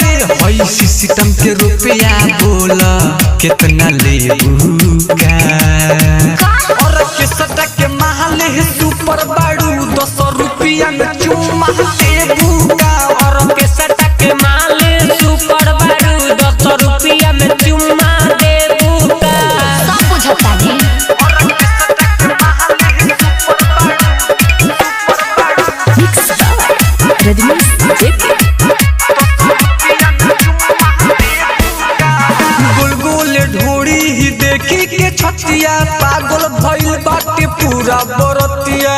System के रुपया बोला कितना लेबूगा और किसटा के महल है सुपर बाड़ू 200 रुपया में चुम्मा देबूगा और किसटा के महल सुपर बाड़ू 200 रुपया में चुम्मा देबूगा सब बुझता जी और किसटा के महल है सुपर बाड़ू मिक्स रेडमी देख ढोड़ी ही देखी के छतिया पागल भइल बाटे पूरा बरतिया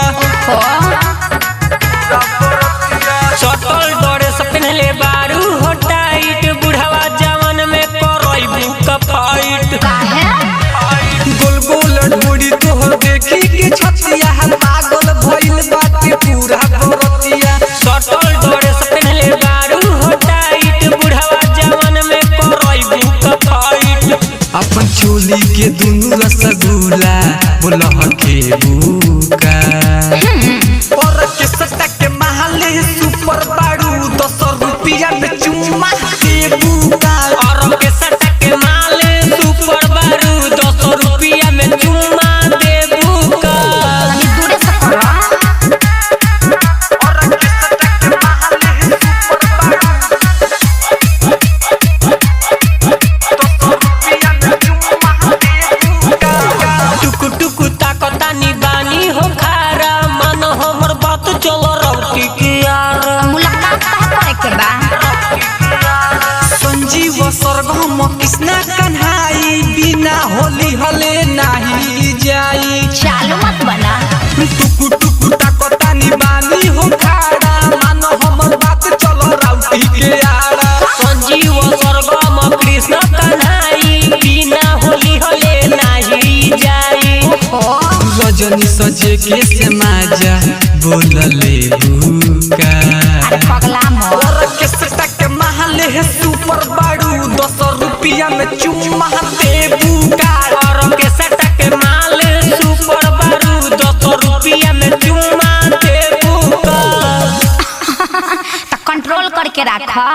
चटल डरे से पहनले बारू हो टाइट बुढ़ावा जवान में करइबू का फाइट गोल गोल ढोड़ी तोहर देखी के छतिया पागल भइल बाटे पूरा बरतिया चटल डरे से पहनले बारू हो टाइट बुढ़ावा जवान में करइबू का फाइट अपन चोली के दुनु रसगुल्ला बोलह के बुका और किसटा के महल सुपर बाड़ू 200 रुपया में चुम्मा के बुका और किसटा के माल सुपर बारू 200 रुपया में चुम्मा देबूका तनी दूरे से करो और किसटा के महल सुपर बाड़ू टुकु टुकु ताकतानी बानी हो खारा मन हमर बात चलो रौटी की यार मुलाकात कहाँ करे के बा संजीव सरगम कृष्णा कन्हाई बिना होली हले नाही जाई चालू मत बना टुकु टुकु ताकतानी बानी हो खाड़ा मन हमर बात चलो रौटी के आड़ा संजीव सरगम कृष्ण कन्हाई बिना होली हले नाही जाई रजनी सजे के समाजा बोलले बुका अरे पगला मोर और किसटा के महल है सुपर बाड़ू 200 रुपया में चुम्मा देबूका और किसटा के माल सुपर बारू 200 रुपया में चुम्मा देबूका तो कंट्रोल करके रखा।